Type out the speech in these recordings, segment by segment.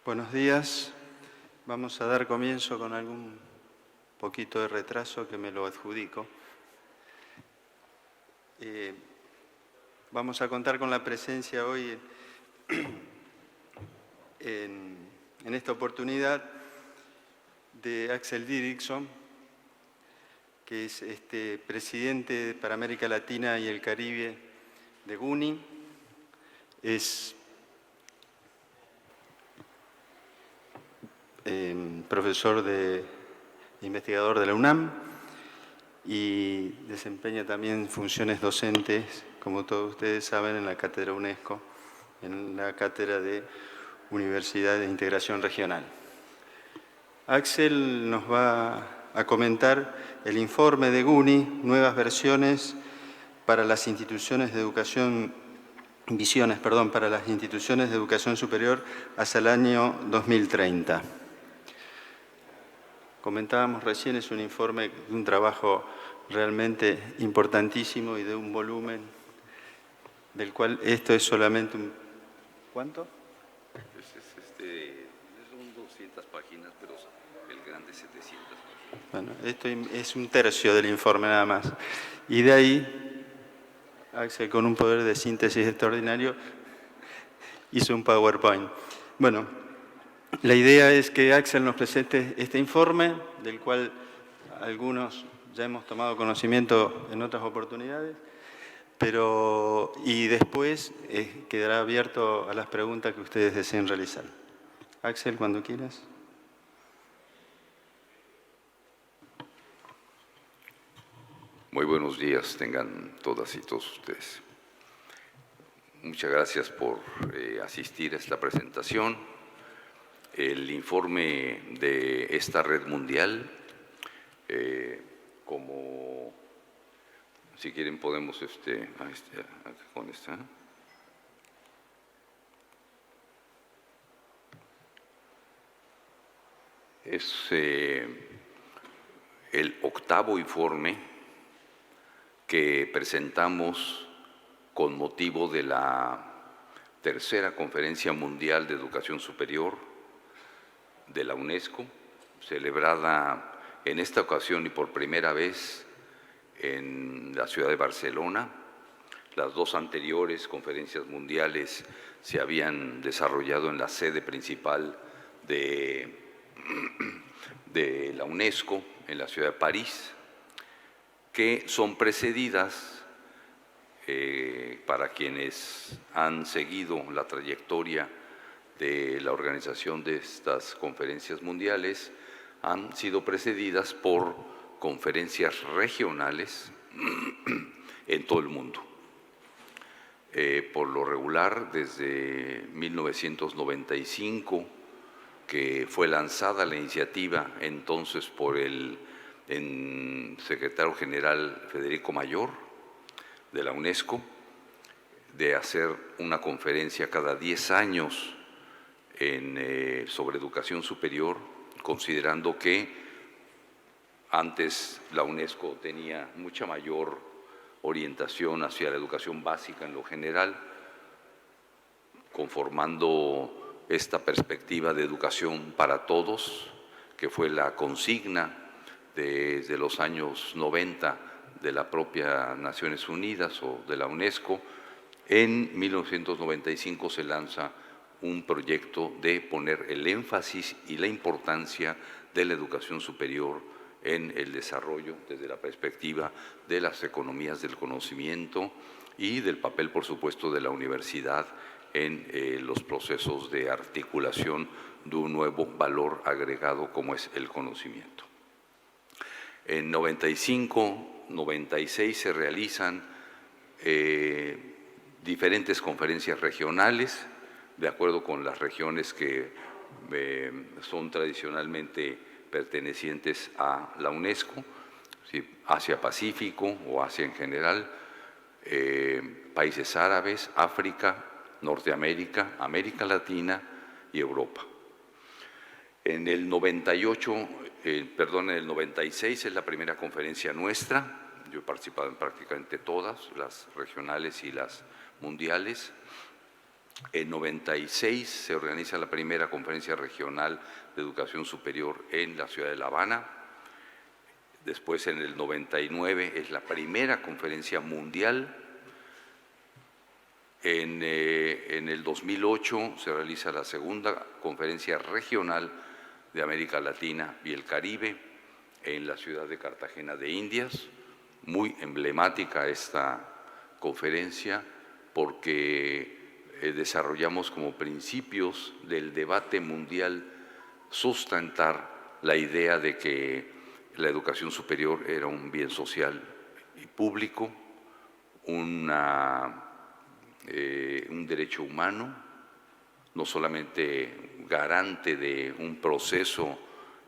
Buenos días. Vamos a dar comienzo con algún poquito de retraso que me lo adjudico. Vamos a contar con la presencia hoy en esta oportunidad de Axel Didrikson, que es presidente para América Latina y el Caribe de GUNI. Es profesor investigador de la UNAM y desempeña también funciones docentes, como todos ustedes saben, en la Cátedra UNESCO, en la Cátedra de Universidad de Integración Regional. Axel nos va a comentar el informe de GUNI, nuevas versiones para las instituciones de educación, visiones, perdón, para las instituciones de educación superior hasta el año 2030. Comentábamos recién, es un informe de un trabajo realmente importantísimo y de un volumen del cual esto es solamente un... ¿Cuánto? Son 200 páginas, pero el grande es 700 páginas. Bueno, esto es un tercio del informe nada más. Y de ahí, Axel, con un poder de síntesis extraordinario, hizo un PowerPoint. Bueno, la idea es que Axel nos presente este informe, del cual algunos ya hemos tomado conocimiento en otras oportunidades, y después quedará abierto a las preguntas que ustedes deseen realizar. Axel, cuando quieras. Muy buenos días tengan todas y todos ustedes. Muchas gracias por asistir a esta presentación. El informe de esta red mundial, como si quieren podemos con esta. Es el octavo informe que presentamos con motivo de la tercera Conferencia Mundial de Educación Superior de la UNESCO, celebrada en esta ocasión y por primera vez en la ciudad de Barcelona. Las dos anteriores conferencias mundiales se habían desarrollado en la sede principal de la UNESCO, en la ciudad de París, que son precedidas, para quienes han seguido la trayectoria de la organización de estas conferencias mundiales, han sido precedidas por conferencias regionales en todo el mundo. Por lo regular, desde 1995, que fue lanzada la iniciativa entonces por el secretario general Federico Mayor de la UNESCO, de hacer una conferencia cada 10 años sobre educación superior, considerando que antes la UNESCO tenía mucha mayor orientación hacia la educación básica en lo general, conformando esta perspectiva de educación para todos, que fue la consigna desde los años 90 de la propia Naciones Unidas o de la UNESCO. En 1995 se lanza un proyecto de poner el énfasis y la importancia de la educación superior en el desarrollo desde la perspectiva de las economías del conocimiento y del papel, por supuesto, de la universidad en los procesos de articulación de un nuevo valor agregado como es el conocimiento. En 95, 96 se realizan diferentes conferencias regionales, de acuerdo con las regiones que son tradicionalmente pertenecientes a la UNESCO, ¿sí? Asia-Pacífico o Asia en general, países árabes, África, Norteamérica, América Latina y Europa. En el 96 es la primera conferencia nuestra. Yo he participado en prácticamente todas, las regionales y las mundiales. En 96 se organiza la primera conferencia regional de educación superior en la ciudad de La Habana. Después, en el 99, es la primera conferencia mundial. En el 2008 se realiza la segunda conferencia regional de América Latina y el Caribe en la ciudad de Cartagena de Indias. Muy emblemática esta conferencia porque desarrollamos como principios del debate mundial sustentar la idea de que la educación superior era un bien social y público, un derecho humano, no solamente garante de un proceso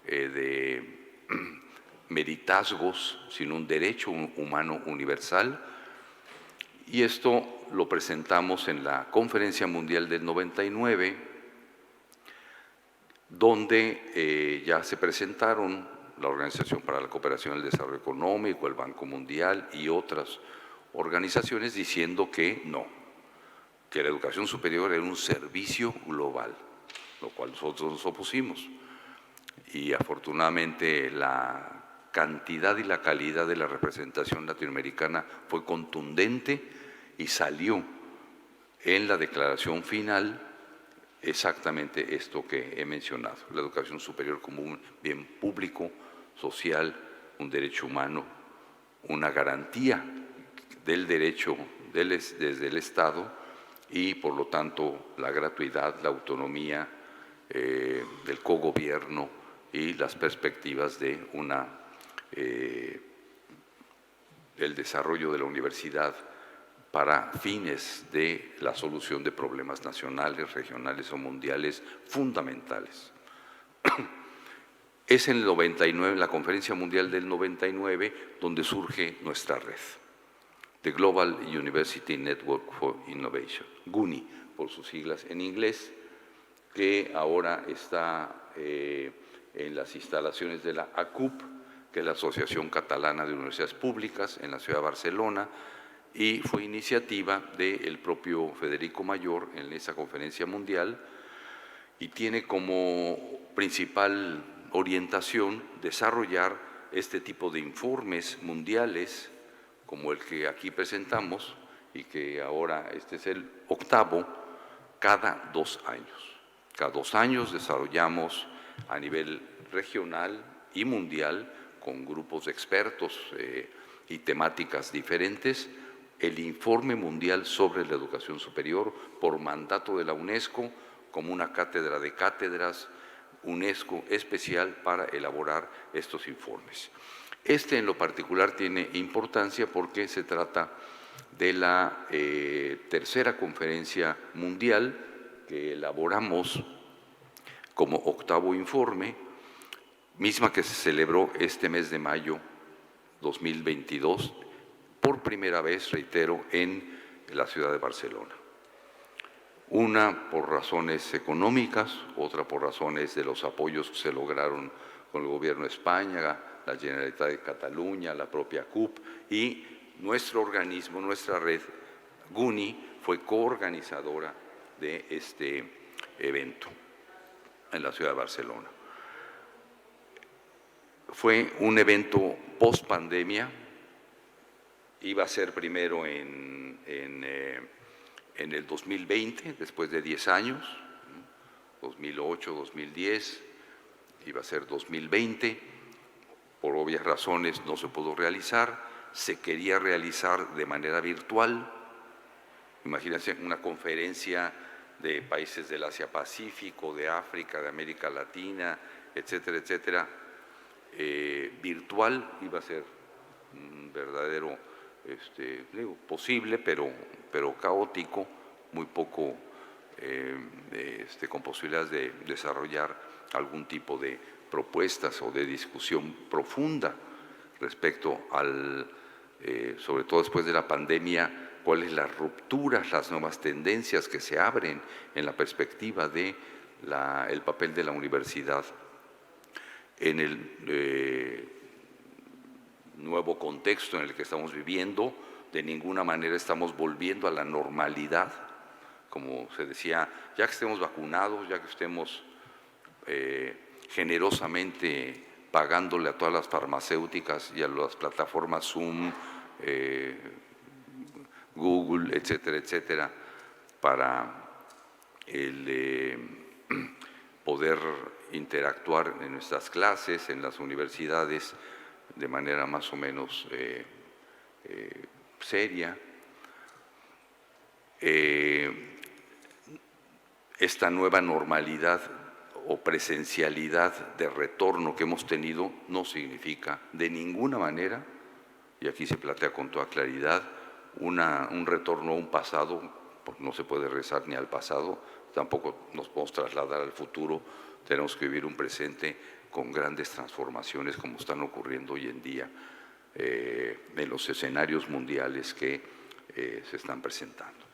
de meritazgos, sino un derecho humano universal. Y esto lo presentamos en la Conferencia Mundial del 99, donde ya se presentaron la Organización para la Cooperación y el Desarrollo Económico, el Banco Mundial y otras organizaciones diciendo que no, que la educación superior era un servicio global, lo cual nosotros nos opusimos. Y afortunadamente la cantidad y la calidad de la representación latinoamericana fue contundente y salió en la declaración final exactamente esto que he mencionado: la educación superior como un bien público, social, un derecho humano, una garantía del derecho desde el Estado y, por lo tanto, la gratuidad, la autonomía del cogobierno y las perspectivas de el desarrollo de la universidad para fines de la solución de problemas nacionales, regionales o mundiales fundamentales. Es en el 99, en la Conferencia Mundial del 99, donde surge nuestra red, The Global University Network for Innovation, GUNI, por sus siglas en inglés, que ahora está en las instalaciones de la ACUP, que es la Asociación Catalana de Universidades Públicas, en la ciudad de Barcelona, y fue iniciativa del propio Federico Mayor en esa conferencia mundial, y tiene como principal orientación desarrollar este tipo de informes mundiales, como el que aquí presentamos, y que ahora este es el 8º, cada 2 años. Cada 2 años desarrollamos a nivel regional y mundial, con grupos de expertos y temáticas diferentes, el informe mundial sobre la educación superior por mandato de la UNESCO, como una cátedra de cátedras UNESCO especial para elaborar estos informes. Este en lo particular tiene importancia porque se trata de la tercera conferencia mundial que elaboramos como 8º informe, misma que se celebró este mes de mayo 2022, por primera vez, reitero, en la ciudad de Barcelona. Una por razones económicas, otra por razones de los apoyos que se lograron con el Gobierno de España, la Generalitat de Cataluña, la propia CUP, y nuestro organismo, nuestra red, GUNI, fue coorganizadora de este evento en la ciudad de Barcelona. Fue un evento post-pandemia, iba a ser primero en el 2020, después de 10 años, 2008, 2010, iba a ser 2020, por obvias razones no se pudo realizar, se quería realizar de manera virtual. Imagínense una conferencia de países del Asia-Pacífico, de África, de América Latina, etcétera, etcétera, virtual, iba a ser un verdadero posible, pero caótico, muy poco con posibilidades de desarrollar algún tipo de propuestas o de discusión profunda respecto al, sobre todo después de la pandemia, cuáles las rupturas, las nuevas tendencias que se abren en la perspectiva de el papel de la universidad en el nuevo contexto en el que estamos viviendo. De ninguna manera estamos volviendo a la normalidad, como se decía, ya que estemos vacunados, ya que estemos generosamente pagándole a todas las farmacéuticas y a las plataformas Zoom, Google, etcétera, etcétera, para poder interactuar en nuestras clases, en las universidades, de manera más o menos seria. Esta nueva normalidad o presencialidad de retorno que hemos tenido no significa de ninguna manera, y aquí se plantea con toda claridad, un retorno a un pasado, porque no se puede regresar ni al pasado, tampoco nos podemos trasladar al futuro, tenemos que vivir un presente con grandes transformaciones como están ocurriendo hoy en día en los escenarios mundiales que se están presentando.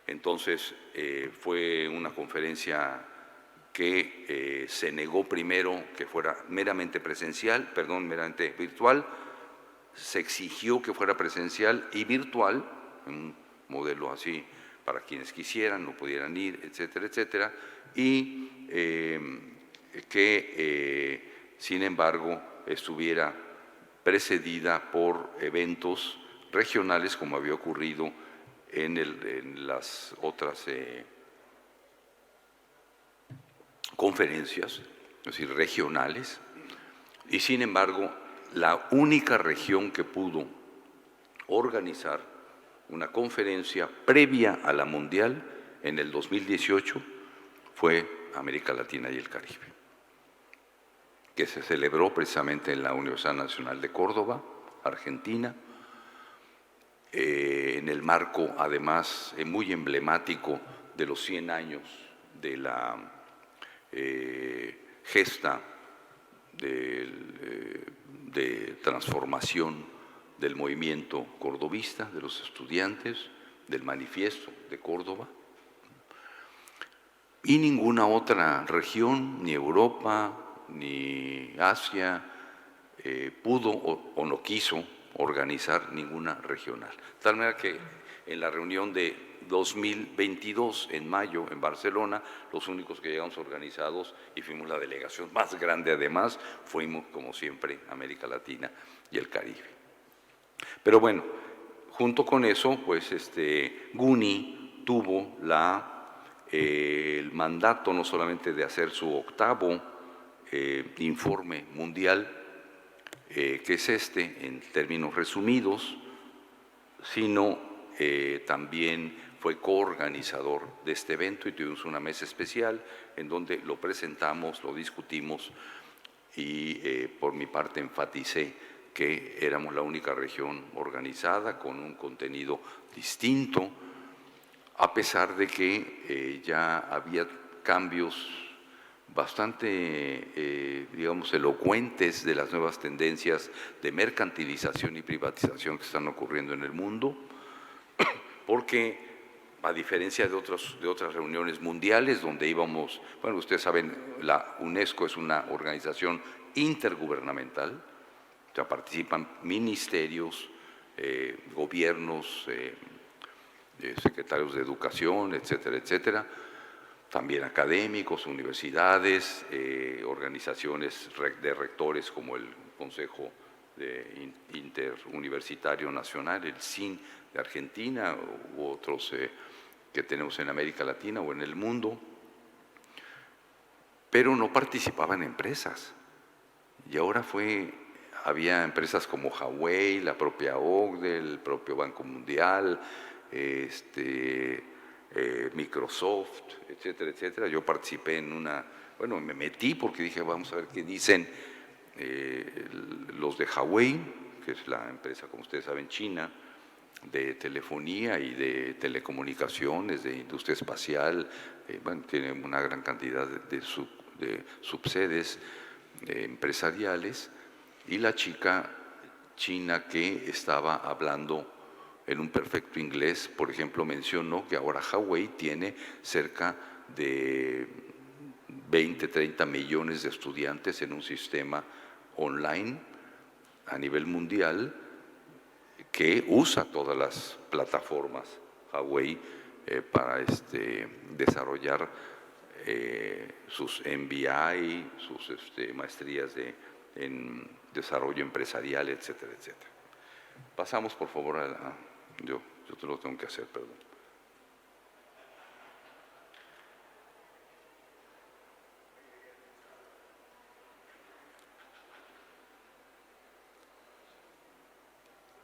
Entonces, fue una conferencia que se negó primero que fuera meramente meramente virtual, se exigió que fuera presencial y virtual, un modelo así para quienes quisieran, no pudieran ir, etcétera, etcétera, y que, sin embargo, estuviera precedida por eventos regionales, como había ocurrido en las otras conferencias, es decir, regionales, y sin embargo, la única región que pudo organizar una conferencia previa a la Mundial en el 2018 fue América Latina y el Caribe, que se celebró precisamente en la Universidad Nacional de Córdoba, Argentina, en el marco, además, muy emblemático de los 100 años de la gesta de transformación del movimiento cordobista, de los estudiantes, del manifiesto de Córdoba. Y ninguna otra región, ni Europa, ni Asia, pudo o no quiso organizar ninguna regional. De tal manera que en la reunión de 2022, en mayo, en Barcelona, los únicos que llegamos organizados, y fuimos la delegación más grande además, fuimos, como siempre, América Latina y el Caribe. Pero bueno, junto con eso, pues GUNI tuvo el mandato no solamente de hacer su octavo informe mundial, que es en términos resumidos, sino también fue coorganizador de este evento y tuvimos una mesa especial en donde lo presentamos, lo discutimos y por mi parte enfaticé que éramos la única región organizada con un contenido distinto, a pesar de que ya había cambios bastante, digamos, elocuentes de las nuevas tendencias de mercantilización y privatización que están ocurriendo en el mundo, porque a diferencia de otras reuniones mundiales donde íbamos, bueno, ustedes saben, la UNESCO es una organización intergubernamental, o sea, participan ministerios, gobiernos, secretarios de educación, etcétera, etcétera, también académicos, universidades, organizaciones de rectores como el Consejo Interuniversitario Nacional, el CIN de Argentina u otros que tenemos en América Latina o en el mundo, pero no participaban empresas. Y ahora había empresas como Huawei, la propia OCDE, el propio Banco Mundial, Microsoft, etcétera, etcétera. Yo participé me metí porque dije, vamos a ver qué dicen los de Huawei, que es la empresa, como ustedes saben, china, de telefonía y de telecomunicaciones, de industria espacial, tiene una gran cantidad de subsedes empresariales, y la chica china que estaba hablando en un perfecto inglés, por ejemplo, mencionó que ahora Huawei tiene cerca de 20, 30 millones de estudiantes en un sistema online a nivel mundial que usa todas las plataformas Huawei para desarrollar sus MBA, sus maestrías en desarrollo empresarial, etcétera, etcétera. Pasamos, por favor, yo te lo tengo que hacer, perdón.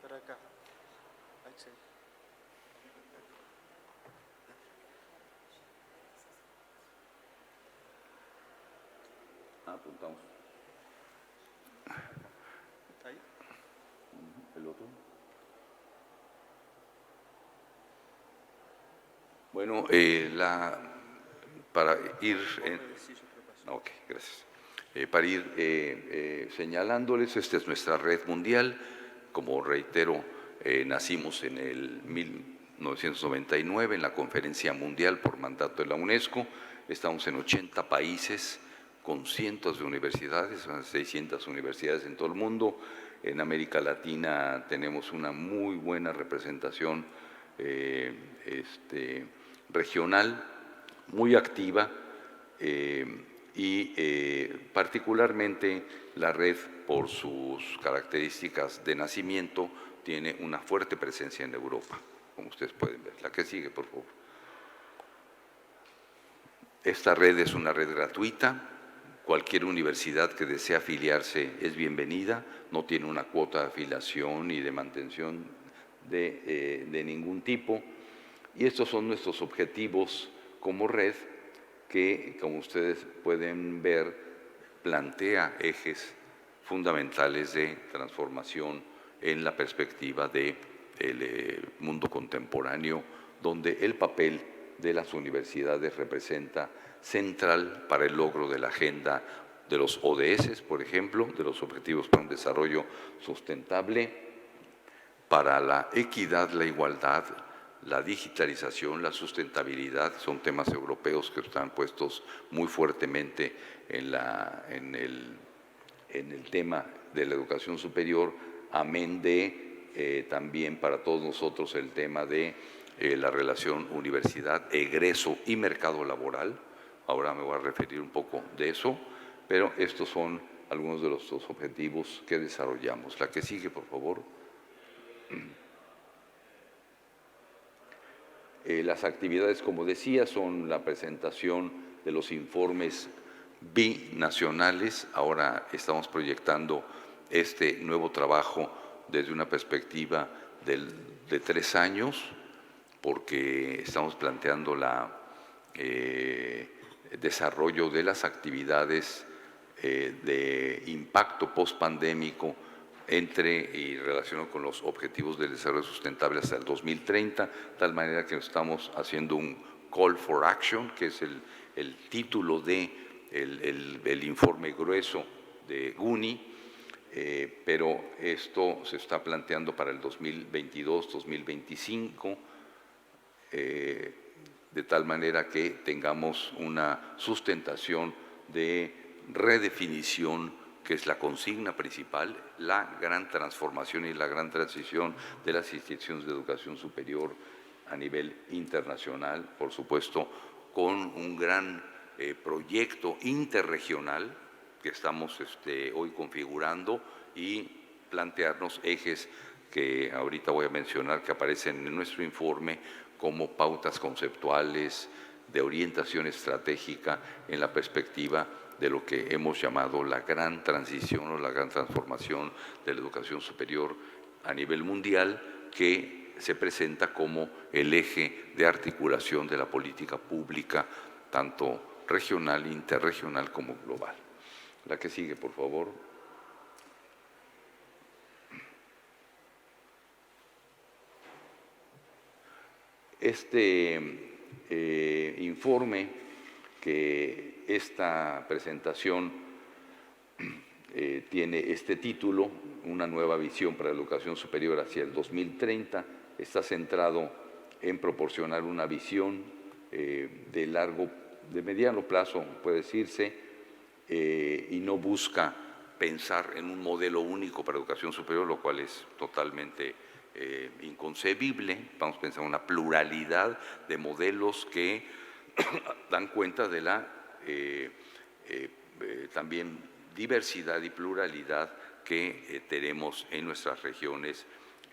Para acá. Axel. Apuntamos. Ahí. ¿El otro? Bueno, para ir… Ok, gracias. Para ir señalándoles, esta es nuestra red mundial. Como reitero, nacimos en el 1999 en la Conferencia Mundial por mandato de la UNESCO. Estamos en 80 países con cientos de universidades, 600 universidades en todo el mundo. En América Latina tenemos una muy buena representación regional, muy activa, y particularmente la red, por sus características de nacimiento, tiene una fuerte presencia en Europa, como ustedes pueden ver. La que sigue, por favor. Esta red es una red gratuita. Cualquier universidad que desee afiliarse es bienvenida, no tiene una cuota de afiliación ni de mantención de ningún tipo. Y estos son nuestros objetivos como red, que, como ustedes pueden ver, plantea ejes fundamentales de transformación en la perspectiva del mundo contemporáneo, donde el papel de las universidades representa central para el logro de la agenda de los ODS, por ejemplo, de los Objetivos para un Desarrollo Sustentable, para la equidad, la igualdad, la digitalización, la sustentabilidad. Son temas europeos que están puestos muy fuertemente en el tema de la educación superior, amén de también para todos nosotros el tema de la relación universidad, egreso y mercado laboral. Ahora me voy a referir un poco de eso, pero estos son algunos de los objetivos que desarrollamos. La que sigue, por favor. Las actividades, como decía, son la presentación de los informes binacionales. Ahora estamos proyectando este nuevo trabajo desde una perspectiva de 3 años, porque estamos planteando el desarrollo de las actividades de impacto postpandémico y relacionado con los objetivos del desarrollo sustentable hasta el 2030, tal manera que estamos haciendo un call for action, que es el título del informe grueso de GUNI, pero esto se está planteando para el 2022-2025, de tal manera que tengamos una sustentación de redefinición, que es la consigna principal, la gran transformación y la gran transición de las instituciones de educación superior a nivel internacional, por supuesto, con un gran proyecto interregional que estamos hoy configurando, y plantearnos ejes que ahorita voy a mencionar, que aparecen en nuestro informe como pautas conceptuales de orientación estratégica en la perspectiva de lo que hemos llamado la gran transición o la gran transformación de la educación superior a nivel mundial, que se presenta como el eje de articulación de la política pública, tanto regional, interregional como global. La que sigue, por favor. Informe, que esta presentación tiene este título, Una nueva visión para la educación superior hacia el 2030, está centrado en proporcionar una visión de mediano plazo, puede decirse, y no busca pensar en un modelo único para educación superior, lo cual es totalmente inconcebible. Vamos a pensar en una pluralidad de modelos que dan cuenta de la también diversidad y pluralidad que tenemos en nuestras regiones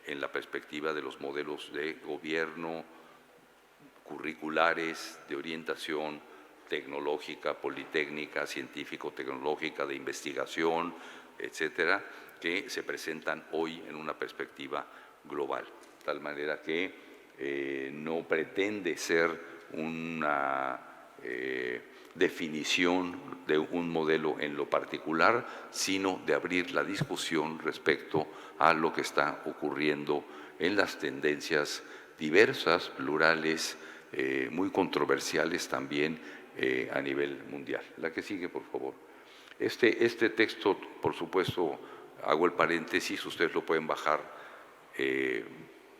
en la perspectiva de los modelos de gobierno, curriculares, de orientación tecnológica, politécnica, científico-tecnológica, de investigación, etcétera, que se presentan hoy en una perspectiva global, de tal manera que no pretende ser una definición de un modelo en lo particular, sino de abrir la discusión respecto a lo que está ocurriendo en las tendencias diversas, plurales, muy controversiales también a nivel mundial. La que sigue, por favor. Este texto, por supuesto, hago el paréntesis, ustedes lo pueden bajar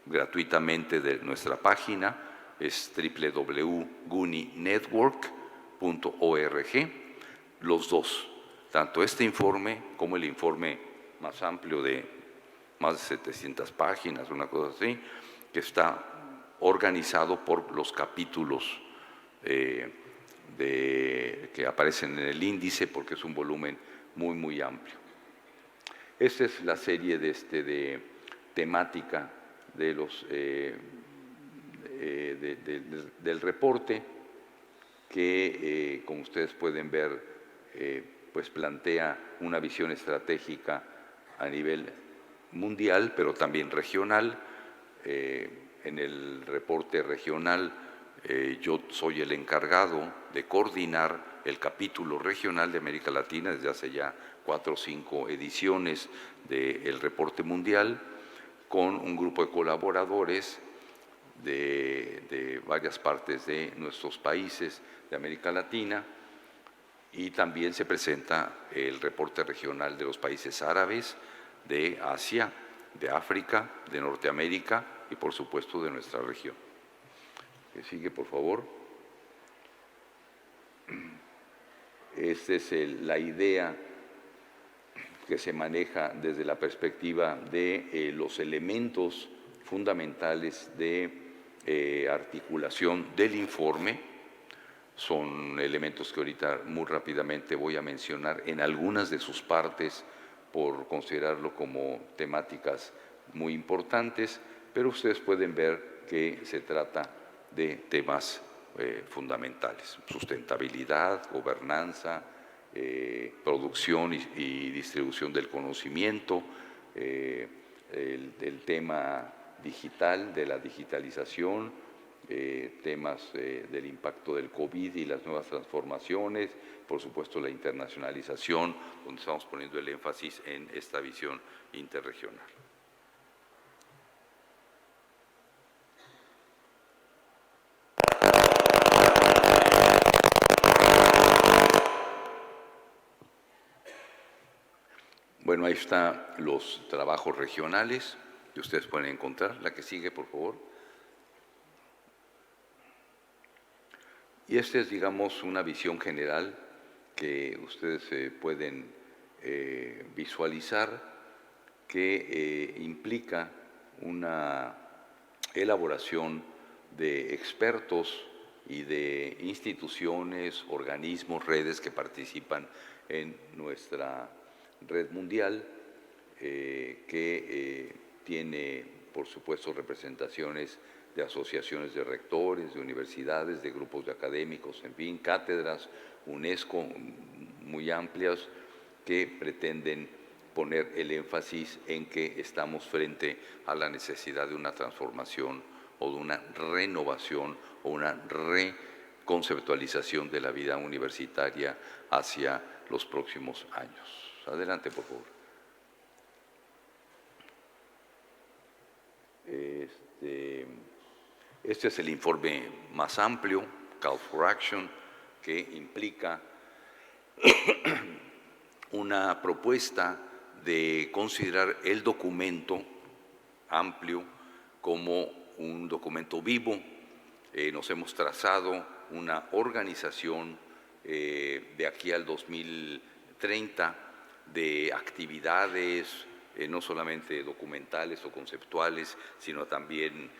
gratuitamente de nuestra página, es www.guninetwork.org. Los dos, tanto este informe como el informe más amplio de más de 700 páginas, una cosa así, que está organizado por los capítulos que aparecen en el índice, porque es un volumen muy amplio. Esta es la serie de temática de del reporte que, como ustedes pueden ver, pues plantea una visión estratégica a nivel mundial, pero también regional. En el reporte regional yo soy el encargado de coordinar el capítulo regional de América Latina desde hace ya 4 o 5 ediciones del reporte mundial, con un grupo de colaboradores de varias partes de nuestros países de América Latina, y también se presenta el reporte regional de los países árabes, de Asia, de África, de Norteamérica y por supuesto de nuestra región. Que sigue, por favor. Esta es la idea que se maneja desde la perspectiva de los elementos fundamentales de articulación del informe. Son elementos que ahorita muy rápidamente voy a mencionar en algunas de sus partes por considerarlo como temáticas muy importantes, pero ustedes pueden ver que se trata de temas fundamentales: sustentabilidad, gobernanza, producción y distribución del conocimiento, el tema digital, de la digitalización, temas del impacto del COVID y las nuevas transformaciones, por supuesto la internacionalización, donde estamos poniendo el énfasis en esta visión interregional. Bueno, ahí están los trabajos regionales que ustedes pueden encontrar. La que sigue, por favor. Y esta es, digamos, una visión general que ustedes pueden visualizar, que implica una elaboración de expertos y de instituciones, organismos, redes que participan en nuestra red mundial, que tiene, por supuesto, representaciones de asociaciones de rectores, de universidades, de grupos de académicos, en fin, cátedras, UNESCO, muy amplias, que pretenden poner el énfasis en que estamos frente a la necesidad de una transformación o de una renovación o una reconceptualización de la vida universitaria hacia los próximos años. Adelante, por favor. Este es el informe más amplio, Call for Action, que implica una propuesta de considerar el documento amplio como un documento vivo. Nos hemos trazado una organización de aquí al 2030 de actividades, no solamente documentales o conceptuales, sino también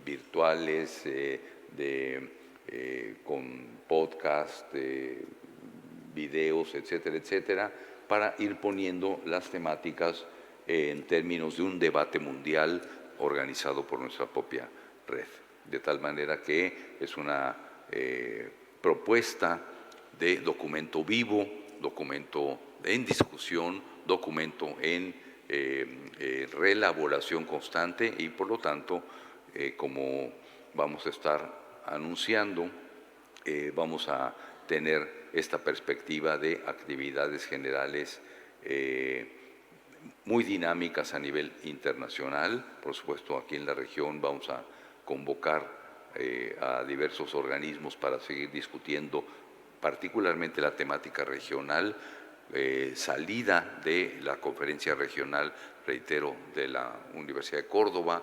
virtuales, con podcast, videos, etcétera, etcétera, para ir poniendo las temáticas en términos de un debate mundial organizado por nuestra propia red. De tal manera que es una propuesta de documento vivo, documento en discusión, documento en reelaboración constante y, por lo tanto, como vamos a estar anunciando, vamos a tener esta perspectiva de actividades generales muy dinámicas a nivel internacional. Por supuesto, aquí en la región vamos a convocar a diversos organismos para seguir discutiendo particularmente la temática regional, salida de la conferencia regional, reitero, de la Universidad de Córdoba,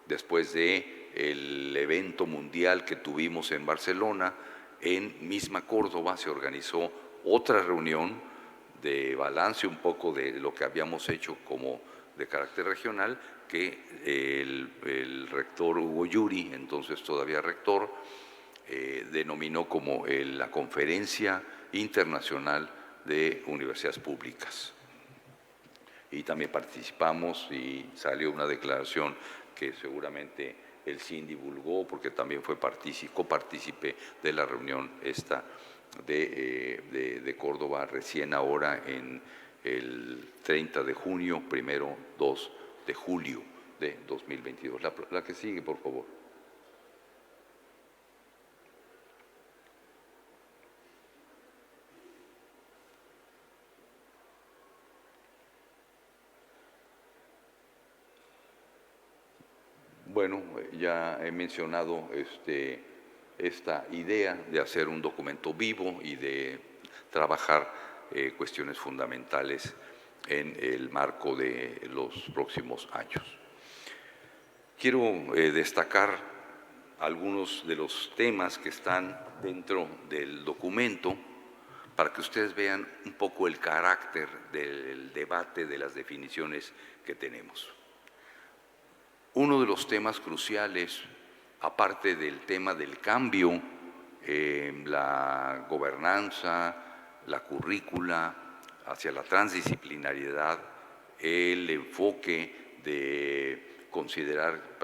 después del evento mundial que tuvimos en Barcelona. En misma Córdoba se organizó otra reunión de balance un poco de lo que habíamos hecho como de carácter regional, que el rector Hugo Yuri, entonces todavía rector, denominó como la Conferencia Internacional de Universidades Públicas. Y también participamos y salió una declaración que seguramente el CIN divulgó, porque también fue copartícipe de la reunión esta de Córdoba, recién ahora en el 30 de junio, 2 de julio de 2022. La que sigue, por favor. Bueno, ya he mencionado esta idea de hacer un documento vivo y de trabajar cuestiones fundamentales en el marco de los próximos años. Quiero destacar algunos de los temas que están dentro del documento para que ustedes vean un poco el carácter del debate de las definiciones que tenemos. Uno de los temas cruciales, aparte del tema del cambio, la gobernanza, la currícula, hacia la transdisciplinariedad, el enfoque de considerar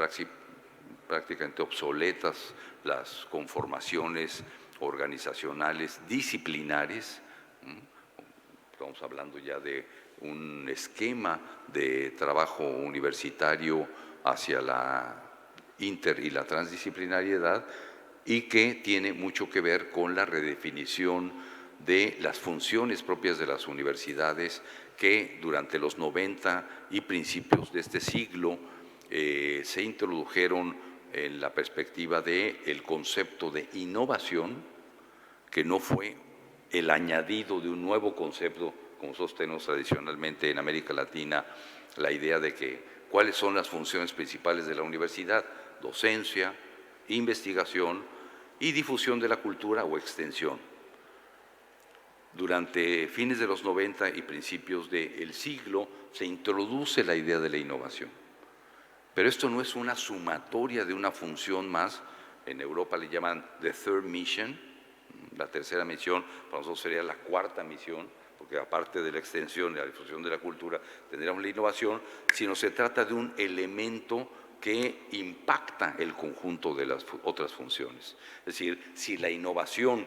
prácticamente obsoletas las conformaciones organizacionales disciplinares. Estamos hablando ya de un esquema de trabajo universitario hacia la inter y la transdisciplinariedad, y que tiene mucho que ver con la redefinición de las funciones propias de las universidades que durante los 90 y principios de este siglo se introdujeron en la perspectiva del concepto de innovación, que no fue el añadido de un nuevo concepto, como nosotros tenemos tradicionalmente en América Latina, la idea de que cuáles son las funciones principales de la universidad: docencia, investigación y difusión de la cultura o extensión. Durante fines de los 90 y principios del siglo se introduce la idea de la innovación. Pero esto no es una sumatoria de una función más. En Europa le llaman the third mission, la tercera misión, para nosotros sería la cuarta misión, porque aparte de la extensión y la difusión de la cultura tendríamos la innovación, sino se trata de un elemento que impacta el conjunto de las otras funciones. Es decir, si la innovación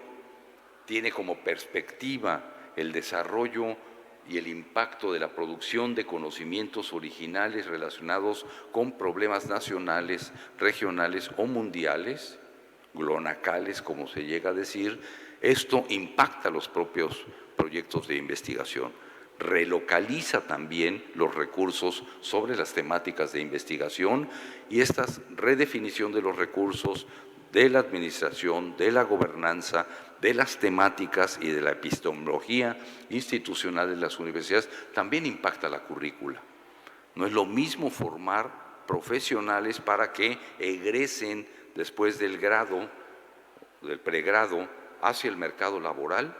tiene como perspectiva el desarrollo y el impacto de la producción de conocimientos originales relacionados con problemas nacionales, regionales o mundiales, glonacales, como se llega a decir, esto impacta los propios proyectos de investigación. Relocaliza también los recursos sobre las temáticas de investigación, y esta redefinición de los recursos, de la administración, de la gobernanza, de las temáticas y de la epistemología institucional de las universidades también impacta la currícula. No es lo mismo formar profesionales para que egresen después del grado, del pregrado, hacia el mercado laboral,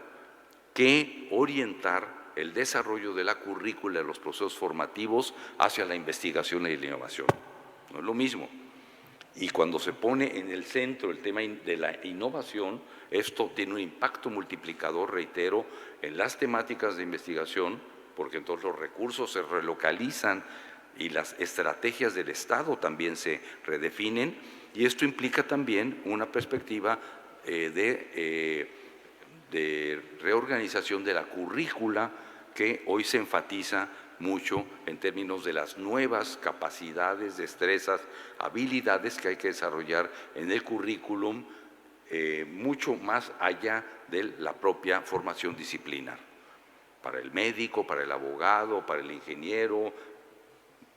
que orientar el desarrollo de la currícula, de los procesos formativos hacia la investigación y la innovación. No es lo mismo. Y cuando se pone en el centro el tema de la innovación, esto tiene un impacto multiplicador, reitero, en las temáticas de investigación, porque entonces los recursos se relocalizan y las estrategias del Estado también se redefinen, y esto implica también una perspectiva de reorganización de la currícula que hoy se enfatiza mucho en términos de las nuevas capacidades, destrezas, habilidades que hay que desarrollar en el currículum, mucho más allá de la propia formación disciplinar. Para el médico, para el abogado, para el ingeniero,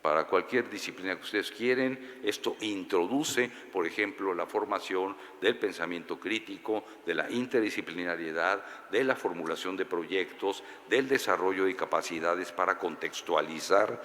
para cualquier disciplina que ustedes quieren, esto introduce, por ejemplo, la formación del pensamiento crítico, de la interdisciplinariedad, de la formulación de proyectos, del desarrollo de capacidades para contextualizar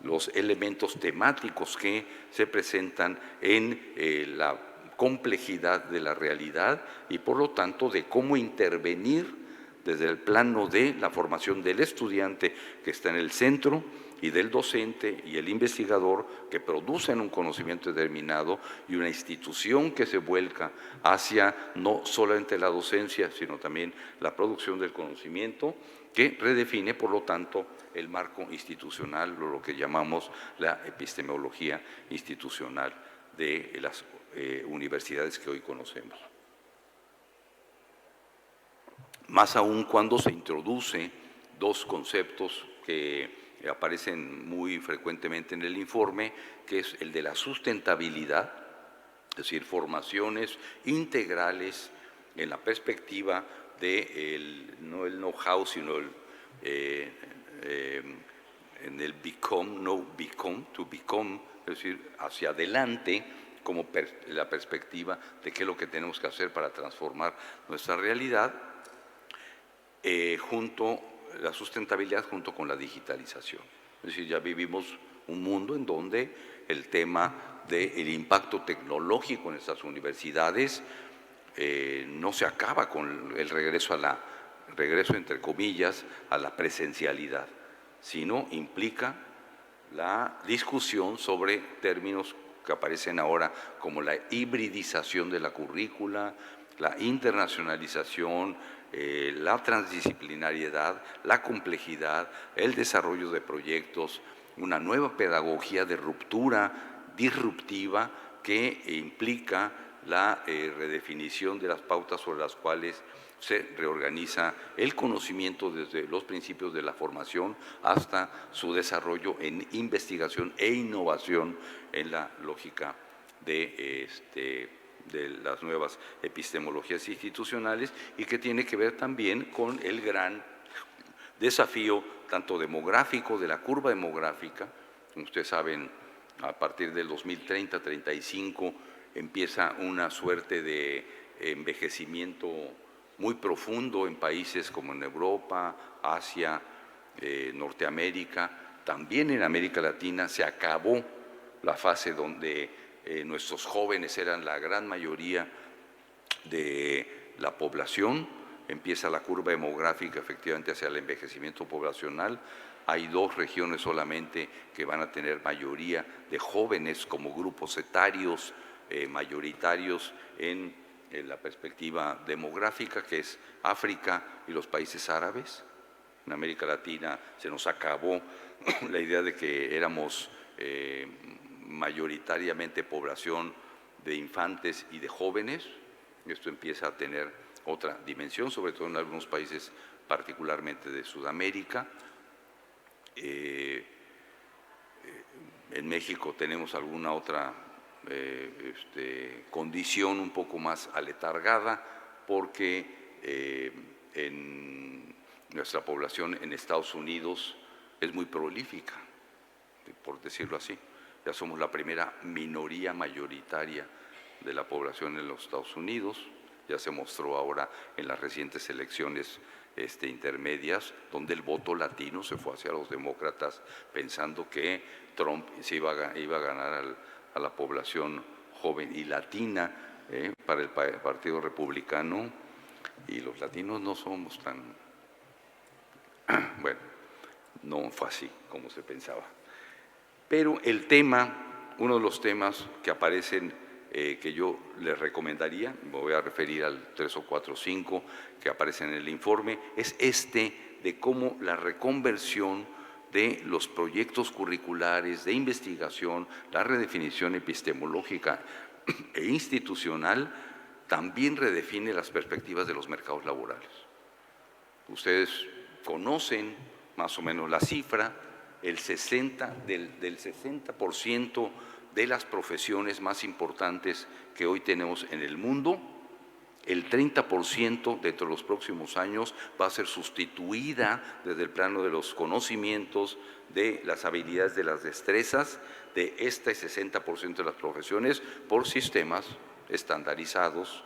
los elementos temáticos que se presentan en la complejidad de la realidad y, por lo tanto, de cómo intervenir desde el plano de la formación del estudiante que está en el centro y del docente y el investigador que producen un conocimiento determinado y una institución que se vuelca hacia no solamente la docencia, sino también la producción del conocimiento, que redefine, por lo tanto, el marco institucional, o lo que llamamos la epistemología institucional de las universidades que hoy conocemos. Más aún cuando se introduce dos conceptos que aparecen muy frecuentemente en el informe, que es el de la sustentabilidad, es decir, formaciones integrales en la perspectiva de no el know-how, sino en el become, no become, to become, es decir, hacia adelante, como la perspectiva de qué es lo que tenemos que hacer para transformar nuestra realidad, la sustentabilidad junto con la digitalización. Es decir, ya vivimos un mundo en donde el tema del impacto tecnológico en estas universidades no se acaba con el regreso entre comillas, a la presencialidad, sino implica la discusión sobre términos que aparecen ahora como la hibridización de la currícula, la internacionalización, la transdisciplinariedad, la complejidad, el desarrollo de proyectos, una nueva pedagogía de ruptura disruptiva que implica la redefinición de las pautas sobre las cuales se reorganiza el conocimiento desde los principios de la formación hasta su desarrollo en investigación e innovación en la lógica de las nuevas epistemologías institucionales, y que tiene que ver también con el gran desafío tanto demográfico, de la curva demográfica. Como ustedes saben, a partir del 2030-35 empieza una suerte de envejecimiento muy profundo en países como en Europa, Asia, Norteamérica, también en América Latina. Se acabó la fase donde nuestros jóvenes eran la gran mayoría de la población. Empieza la curva demográfica efectivamente hacia el envejecimiento poblacional. Hay 2 regiones solamente que van a tener mayoría de jóvenes como grupos etarios mayoritarios en la perspectiva demográfica, que es África y los países árabes. En América Latina se nos acabó la idea de que éramos mayoritariamente población de infantes y de jóvenes. Esto empieza a tener otra dimensión, sobre todo en algunos países, particularmente de Sudamérica. En México tenemos alguna otra condición un poco más aletargada, porque en nuestra población en Estados Unidos es muy prolífica, por decirlo así. Ya somos la primera minoría mayoritaria de la población en los Estados Unidos. Ya se mostró ahora en las recientes elecciones intermedias, donde el voto latino se fue hacia los demócratas, pensando que Trump iba a ganar a la población joven y latina para el Partido Republicano, y los latinos no somos tan Bueno, no fue así como se pensaba. Pero el tema, uno de los temas que aparecen, que yo les recomendaría, me voy a referir al 3 o 4 o 5 que aparecen en el informe, es este de cómo la reconversión de los proyectos curriculares de investigación, la redefinición epistemológica e institucional, también redefine las perspectivas de los mercados laborales. Ustedes conocen más o menos la cifra, del 60% de las profesiones más importantes que hoy tenemos en el mundo, el 30% dentro de los próximos años va a ser sustituida desde el plano de los conocimientos, de las habilidades, de las destrezas, de este 60% de las profesiones por sistemas estandarizados,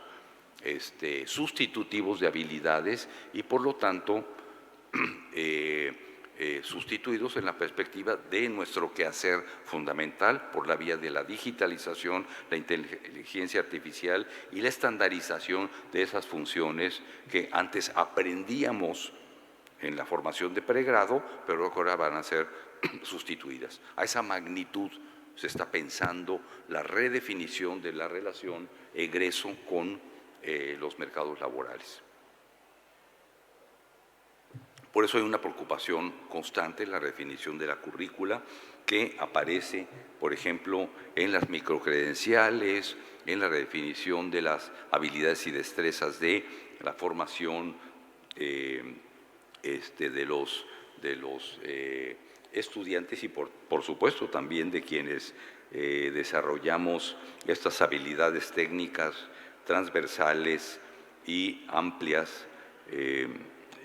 sustitutivos de habilidades y por lo tanto sustituidos en la perspectiva de nuestro quehacer fundamental por la vía de la digitalización, la inteligencia artificial y la estandarización de esas funciones que antes aprendíamos en la formación de pregrado, pero ahora van a ser sustituidas. A esa magnitud se está pensando la redefinición de la relación egreso con los mercados laborales. Por eso hay una preocupación constante en la redefinición de la currícula que aparece, por ejemplo, en las microcredenciales, en la redefinición de las habilidades y destrezas de la formación de los estudiantes y, por supuesto, también de quienes desarrollamos estas habilidades técnicas transversales y amplias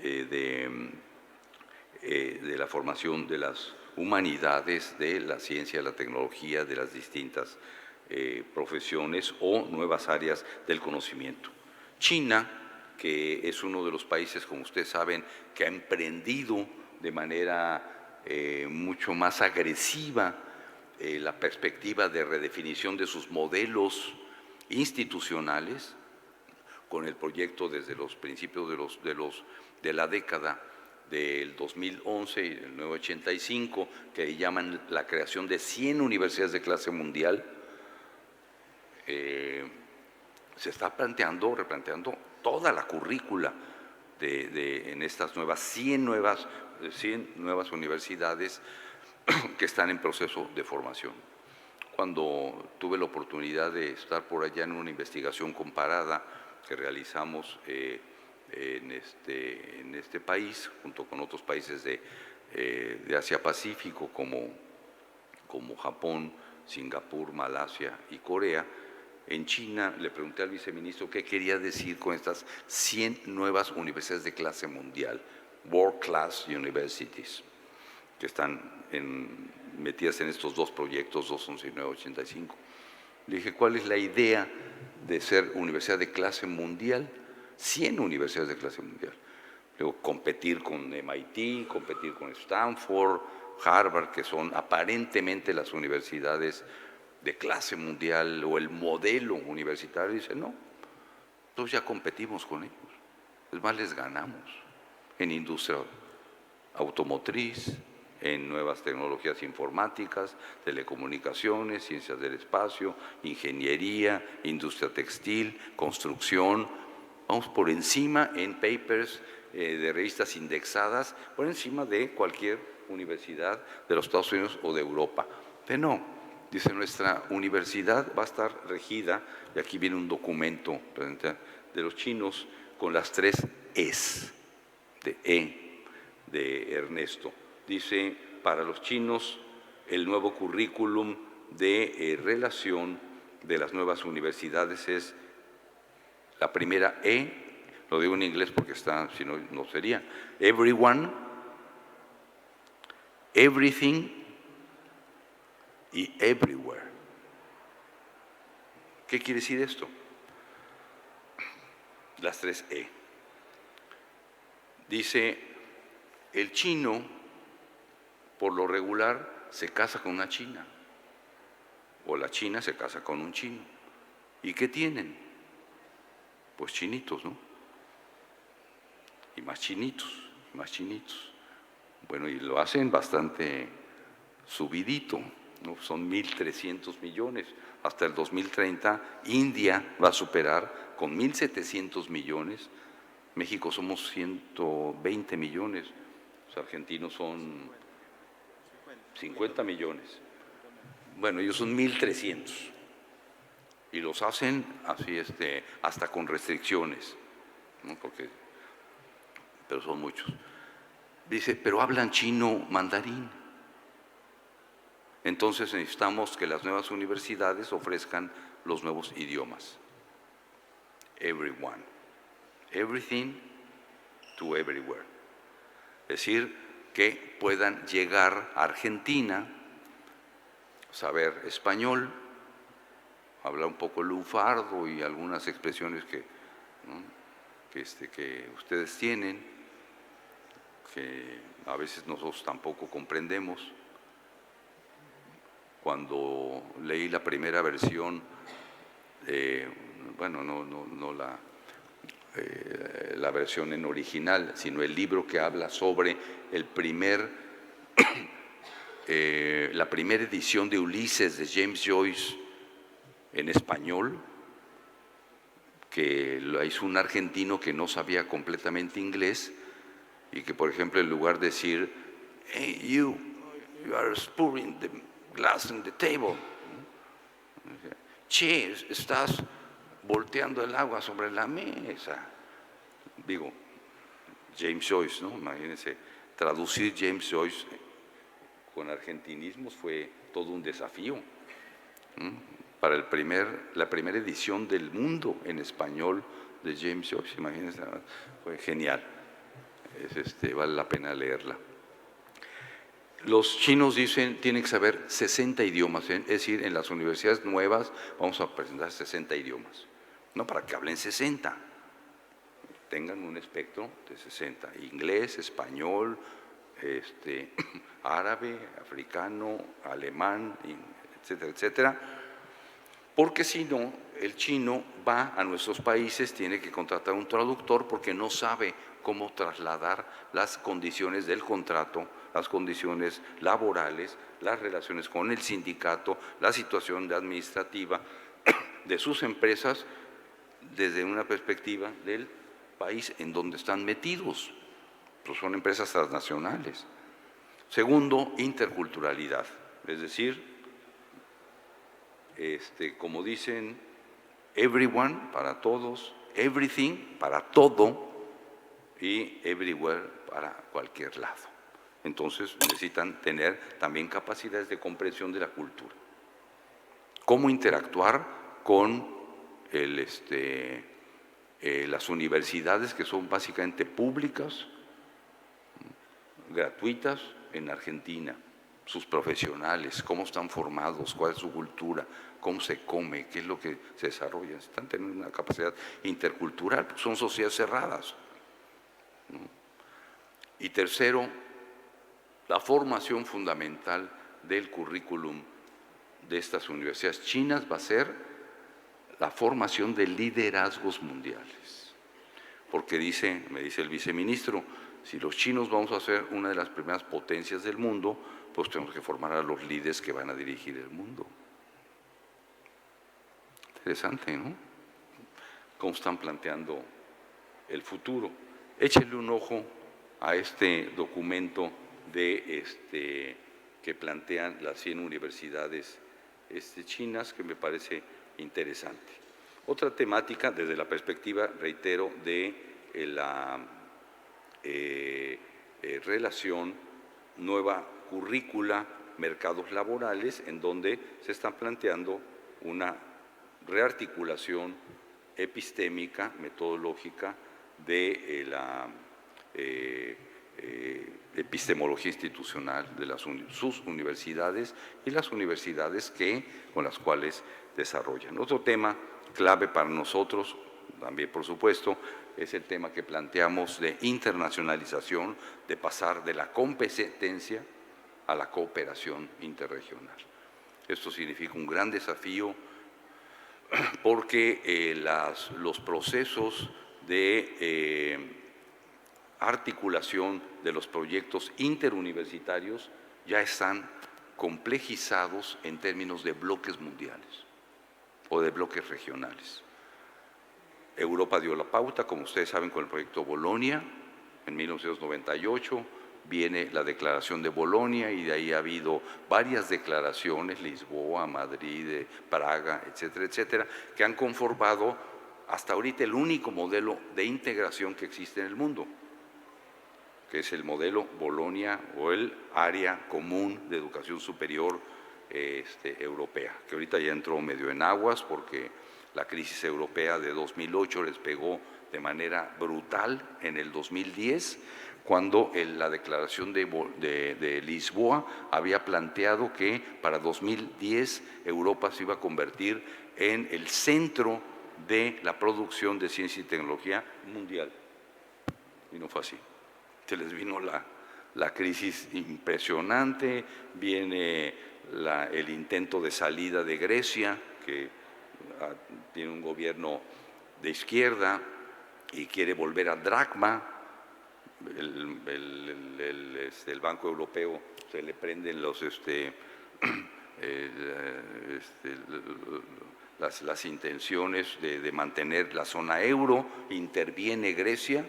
de la formación de las humanidades, de la ciencia, la tecnología, de las distintas profesiones o nuevas áreas del conocimiento. China, que es uno de los países, como ustedes saben, que ha emprendido de manera mucho más agresiva la perspectiva de redefinición de sus modelos institucionales, con el proyecto desde los principios de la década del 2011 y el 1985, que llaman la creación de 100 universidades de clase mundial. Se está replanteando toda la currícula en estas 100 nuevas universidades que están en proceso de formación. Cuando tuve la oportunidad de estar por allá en una investigación comparada que realizamos en este país, junto con otros países de Asia-Pacífico como Japón, Singapur, Malasia y Corea, en China le pregunté al viceministro qué quería decir con estas 100 nuevas universidades de clase mundial, World Class Universities, que están metidas en estos dos proyectos, 211 y 985. Le dije, ¿cuál es la idea de ser universidad de clase mundial? 100 universidades de clase mundial. Luego, competir con MIT, competir con Stanford, Harvard, que son aparentemente las universidades de clase mundial o el modelo universitario. Dice, no, entonces ya competimos con ellos. Es más, les ganamos en industria automotriz, en nuevas tecnologías informáticas, telecomunicaciones, ciencias del espacio, ingeniería, industria textil, construcción. Vamos por encima en papers de revistas indexadas, por encima de cualquier universidad de los Estados Unidos o de Europa. Pero no, dice, nuestra universidad va a estar regida, y aquí viene un documento de los chinos con las 3 Es de Ernesto. Dice, para los chinos, el nuevo currículum de relación de las nuevas universidades es la primera lo digo en inglés porque está, si no, no sería, everyone, everything y everywhere. ¿Qué quiere decir esto? Las 3 Dice, el chino, por lo regular, se casa con una china, o la china se casa con un chino. ¿Y qué tienen? Pues chinitos, ¿no? Y más chinitos, y más chinitos. Bueno, y lo hacen bastante subidito, ¿no? Son 1.300 millones. Hasta el 2030, India va a superar con 1.700 millones. México somos 120 millones, los argentinos son 50 millones. Bueno, ellos son 1.300 y los hacen así, hasta con restricciones, ¿no? Pero son muchos. Dice, pero hablan chino mandarín. Entonces necesitamos que las nuevas universidades ofrezcan los nuevos idiomas. Everyone. Everything to everywhere. Es decir, que puedan llegar a Argentina, saber español, hablar un poco lunfardo y algunas expresiones ¿no? que ustedes tienen, que a veces nosotros tampoco comprendemos. Cuando leí la primera versión, bueno, no la versión en original, sino el libro que habla sobre la primera edición de Ulises de James Joyce en español, que lo hizo un argentino que no sabía completamente inglés y que, por ejemplo, en lugar de decir, hey, you are pouring the glass on the table, che, estás volteando el agua sobre la mesa. Digo, James Joyce, ¿no? Imagínense, traducir James Joyce con argentinismos fue todo un desafío. Para la primera edición del mundo en español de James Joyce, imagínense, fue genial. Vale la pena leerla. Los chinos dicen tienen que saber 60 idiomas, es decir, en las universidades nuevas vamos a presentar 60 idiomas, no para que hablen 60, tengan un espectro de 60, inglés, español, árabe, africano, alemán, etcétera, etcétera, porque si no, el chino va a nuestros países, tiene que contratar un traductor porque no sabe cómo trasladar las condiciones del contrato, las condiciones laborales, las relaciones con el sindicato, la situación administrativa de sus empresas desde una perspectiva del país en donde están metidos, pues son empresas transnacionales. Segundo, interculturalidad, es decir, como dicen, everyone para todos, everything para todo y everywhere para cualquier lado. Entonces necesitan tener también capacidades de comprensión de la cultura. Cómo interactuar con las universidades, que son básicamente públicas, gratuitas en Argentina, sus profesionales, cómo están formados, cuál es su cultura, cómo se come, qué es lo que se desarrolla. Están teniendo una capacidad intercultural, pues son sociedades cerradas, ¿no? Y tercero, la formación fundamental del currículum de estas universidades chinas va a ser la formación de liderazgos mundiales. Porque me dice el viceministro, si los chinos vamos a ser una de las primeras potencias del mundo, pues tenemos que formar a los líderes que van a dirigir el mundo. Interesante, ¿no? Cómo están planteando el futuro. Échenle un ojo a este documento que plantean las 100 universidades chinas, que me parece interesante. Otra temática, desde la perspectiva, reitero, de la relación nueva currícula, mercados laborales, en donde se está planteando una rearticulación epistémica, metodológica de la epistemología institucional de sus universidades y las universidades con las cuales desarrollan. Otro tema clave para nosotros, también por supuesto, es el tema que planteamos de internacionalización, de pasar de la competencia a la cooperación interregional. Esto significa un gran desafío porque los procesos de articulación de los proyectos interuniversitarios ya están complejizados en términos de bloques mundiales o de bloques regionales. Europa dio la pauta, como ustedes saben, con el proyecto Bolonia en 1998, viene la declaración de Bolonia y de ahí ha habido varias declaraciones, Lisboa, Madrid, Praga, etcétera, etcétera, que han conformado hasta ahorita el único modelo de integración que existe en el mundo, que es el modelo Bolonia o el Área Común de Educación Superior Europea, que ahorita ya entró medio en aguas porque la crisis europea de 2008 les pegó de manera brutal en el 2010, cuando la declaración de Lisboa había planteado que para 2010 Europa se iba a convertir en el centro de la producción de ciencia y tecnología mundial. Y no fue así. Se les vino la crisis impresionante, viene el intento de salida de Grecia, que tiene un gobierno de izquierda y quiere volver a dracma. El Banco Europeo se le prenden las intenciones de mantener la zona euro, interviene Grecia,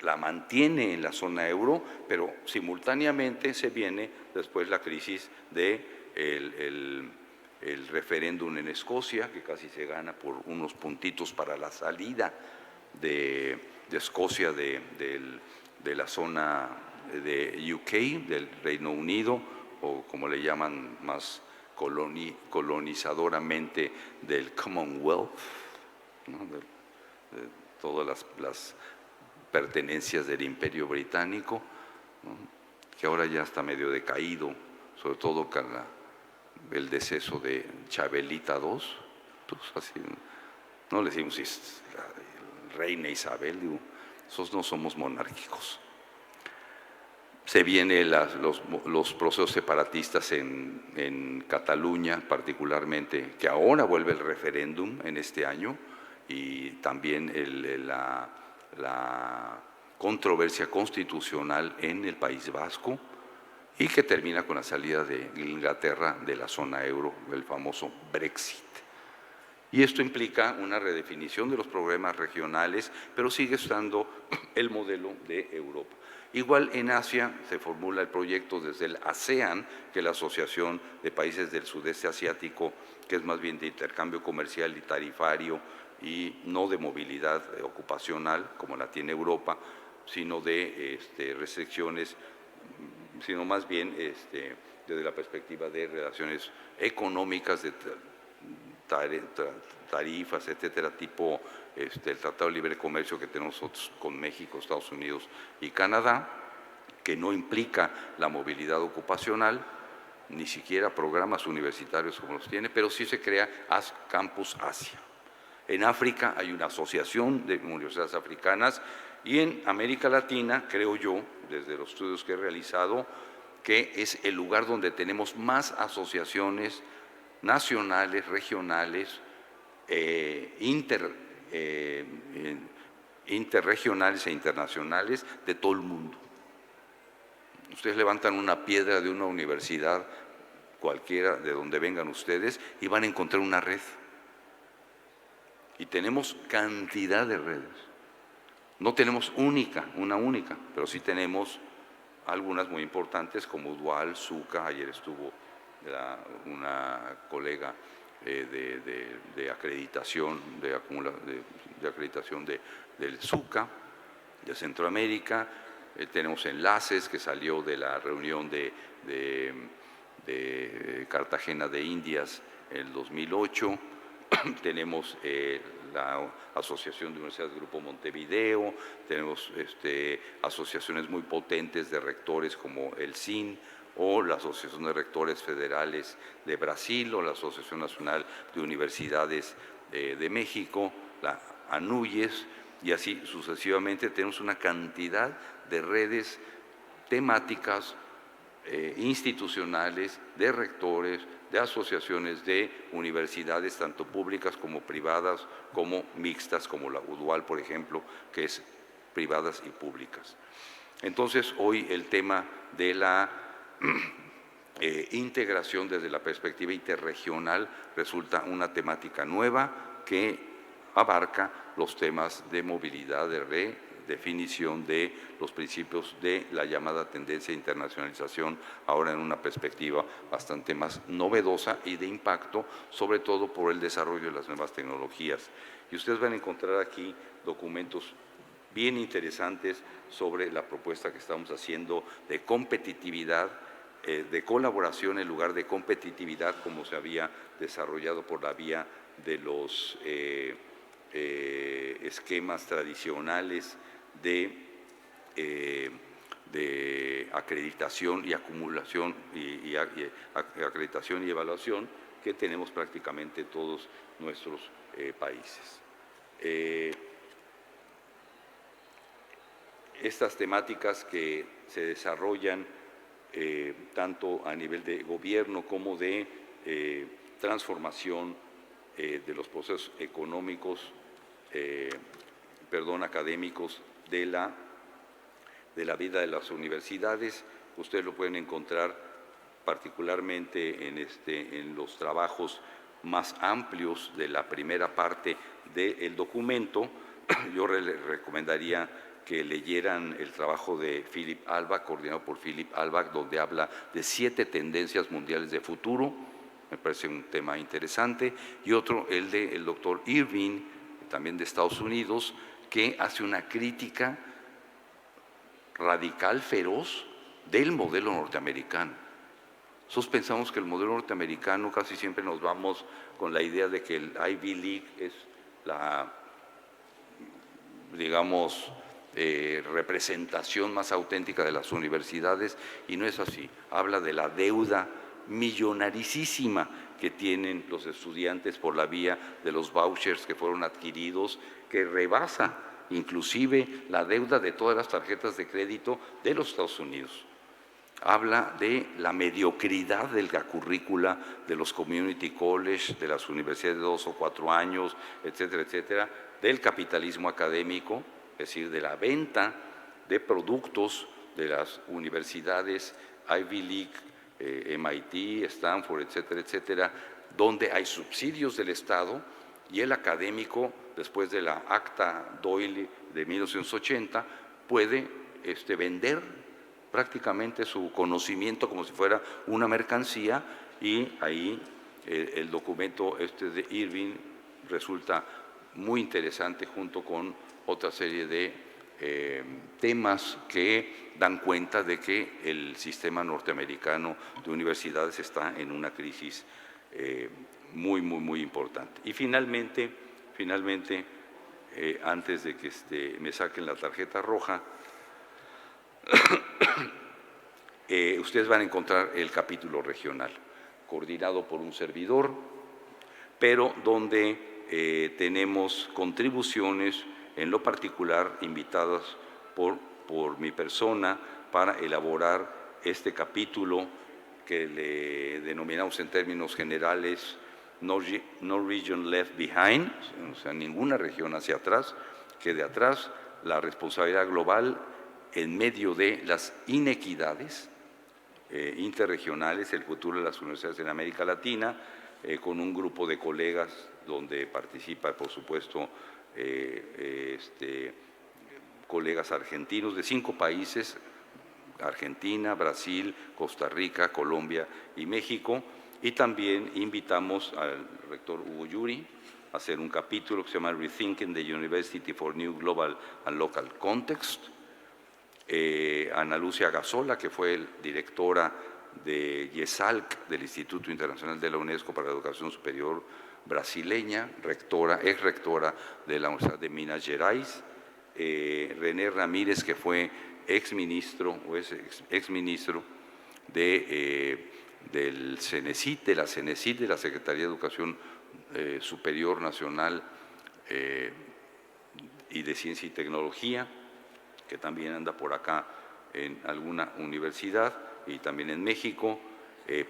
la mantiene en la zona euro, pero simultáneamente se viene después la crisis del referéndum en Escocia, que casi se gana por unos puntitos para la salida de Escocia de la zona de UK, del Reino Unido, o como le llaman más colonizadoramente, del Commonwealth, ¿no? de todas las pertenencias del Imperio Británico, ¿no? Que ahora ya está medio decaído, sobre todo con el deceso de Chabelita II, pues así, no le decimos reina Isabel, digo, nosotros no somos monárquicos. Se vienen los procesos separatistas en Cataluña, particularmente, que ahora vuelve el referéndum en este año, y también la controversia constitucional en el País Vasco, y que termina con la salida de Inglaterra de la zona euro, el famoso Brexit. Y esto implica una redefinición de los problemas regionales, pero sigue estando el modelo de Europa. Igual en Asia se formula el proyecto desde el ASEAN, que es la Asociación de Países del Sudeste Asiático, que es más bien de intercambio comercial y tarifario y no de movilidad ocupacional, como la tiene Europa, sino de restricciones, sino más bien desde la perspectiva de relaciones económicas, de tarifas, etcétera, tipo el Tratado de Libre Comercio que tenemos nosotros con México, Estados Unidos y Canadá, que no implica la movilidad ocupacional, ni siquiera programas universitarios como los tiene, pero sí se crea Campus Asia. En África hay una asociación de universidades africanas, y en América Latina, creo yo, desde los estudios que he realizado, que es el lugar donde tenemos más asociaciones nacionales, regionales, interregionales e internacionales de todo el mundo. Ustedes levantan una piedra de una universidad, cualquiera de donde vengan ustedes, y van a encontrar una red. Y tenemos cantidad de redes. No tenemos una única, pero sí tenemos algunas muy importantes como UDUAL, SUCA. Ayer estuvo una colega de acreditación, de acreditación del SUCA, de Centroamérica. Tenemos Enlaces, que salió de la reunión de Cartagena de Indias en el 2008. Tenemos la Asociación de Universidades Grupo Montevideo, tenemos asociaciones muy potentes de rectores como el SIN, o la Asociación de Rectores Federales de Brasil, o la Asociación Nacional de Universidades de México, la ANUYES, y así sucesivamente. Tenemos una cantidad de redes temáticas, institucionales, de rectores, de asociaciones de universidades, tanto públicas como privadas, como mixtas, como la UDUAL, por ejemplo, que es privadas y públicas. Entonces, hoy el tema de la integración desde la perspectiva interregional resulta una temática nueva que abarca los temas de movilidad, de redefinición de los principios de la llamada tendencia de internacionalización, ahora en una perspectiva bastante más novedosa y de impacto, sobre todo por el desarrollo de las nuevas tecnologías. Y ustedes van a encontrar aquí documentos bien interesantes sobre la propuesta que estamos haciendo de competitividad, de colaboración en lugar de competitividad, como se había desarrollado por la vía de los esquemas tradicionales de acreditación y acumulación acreditación y evaluación que tenemos prácticamente todos nuestros países. Estas temáticas que se desarrollan tanto a nivel de gobierno como de transformación de los procesos económicos, académicos de la vida de las universidades. Ustedes lo pueden encontrar particularmente en los trabajos más amplios de la primera parte del documento. Yo les recomendaría que leyeran el trabajo de Philip Albach, coordinado por Philip Albach, donde habla de 7 tendencias mundiales de futuro. Me parece un tema interesante. Y otro, el del doctor Irving, también de Estados Unidos, que hace una crítica radical, feroz, del modelo norteamericano. Nosotros pensamos que el modelo norteamericano, casi siempre nos vamos con la idea de que el Ivy League es la, digamos, representación más auténtica de las universidades, y no es así. Habla de la deuda millonaricísima que tienen los estudiantes por la vía de los vouchers que fueron adquiridos, que rebasa inclusive la deuda de todas las tarjetas de crédito de los Estados Unidos. Habla de la mediocridad de la currícula de los community college, de las universidades de 2 o 4 años, etcétera, etcétera, del capitalismo académico, es decir, de la venta de productos de las universidades Ivy League, MIT, Stanford, etcétera, etcétera, donde hay subsidios del Estado, y el académico, después de la Acta Doyle de 1980, puede vender prácticamente su conocimiento como si fuera una mercancía, y ahí el documento de Irving resulta muy interesante, junto con otra serie de temas que dan cuenta de que el sistema norteamericano de universidades está en una crisis muy, muy, muy importante. Y finalmente, antes de que me saquen la tarjeta roja, ustedes van a encontrar el capítulo regional, coordinado por un servidor, pero donde tenemos contribuciones, en lo particular invitadas por mi persona, para elaborar este capítulo que le denominamos en términos generales No Region Left Behind, o sea, ninguna región hacia atrás, quede atrás, la responsabilidad global en medio de las inequidades interregionales, el futuro de las universidades en América Latina, con un grupo de colegas donde participa, por supuesto, colegas argentinos de 5 países: Argentina, Brasil, Costa Rica, Colombia y México. Y también invitamos al rector Hugo Yuri a hacer un capítulo que se llama Rethinking the University for New Global and Local Context. Ana Lucia Gazola, que fue directora de IESALC, del Instituto Internacional de la UNESCO para la Educación Superior brasileña, ex rectora de la Universidad de Minas Gerais. René Ramírez, que fue exministro del CENESID, de la Secretaría de Educación Superior Nacional y de Ciencia y Tecnología, que también anda por acá en alguna universidad, y también en México.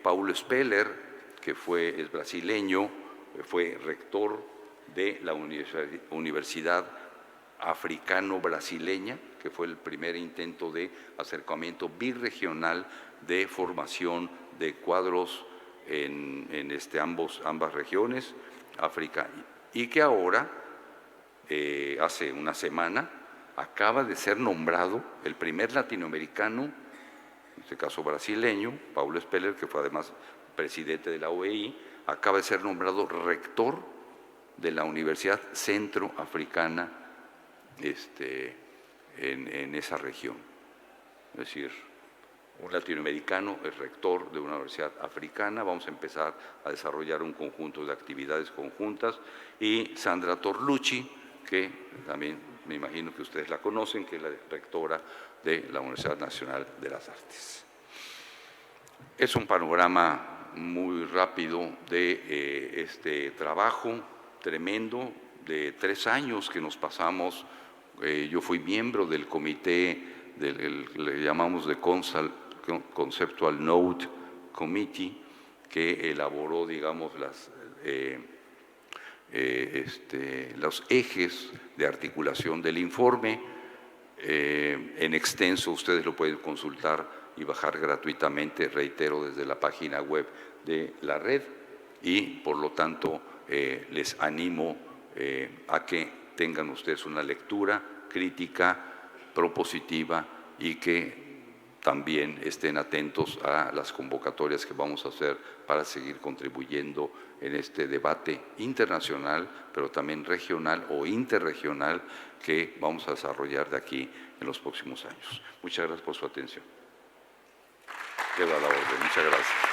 Paulo Speller, que es brasileño, fue rector de la Universidad africano-brasileña, que fue el primer intento de acercamiento birregional de formación de cuadros en ambas regiones, África, y que ahora, hace una semana, acaba de ser nombrado el primer latinoamericano, en este caso brasileño, Paulo Speller, que fue además presidente de la OEI, acaba de ser nombrado rector de la Universidad Centroafricana en esa región. Es decir, un latinoamericano es rector de una universidad africana. Vamos a empezar a desarrollar un conjunto de actividades conjuntas. Y Sandra Torlucci, que también me imagino que ustedes la conocen, que es la rectora de la Universidad Nacional de las Artes. Es un panorama muy rápido de este trabajo tremendo de 3 años que nos pasamos. Yo fui miembro del comité, le llamamos de Conceptual Note Committee, que elaboró, digamos, los ejes de articulación del informe. En extenso, ustedes lo pueden consultar y bajar gratuitamente, reitero, desde la página web de la red, y por lo tanto les animo a que tengan ustedes una lectura crítica, propositiva, y que también estén atentos a las convocatorias que vamos a hacer para seguir contribuyendo en este debate internacional, pero también regional o interregional que vamos a desarrollar de aquí en los próximos años. Muchas gracias por su atención. Quedo a la orden. Muchas gracias.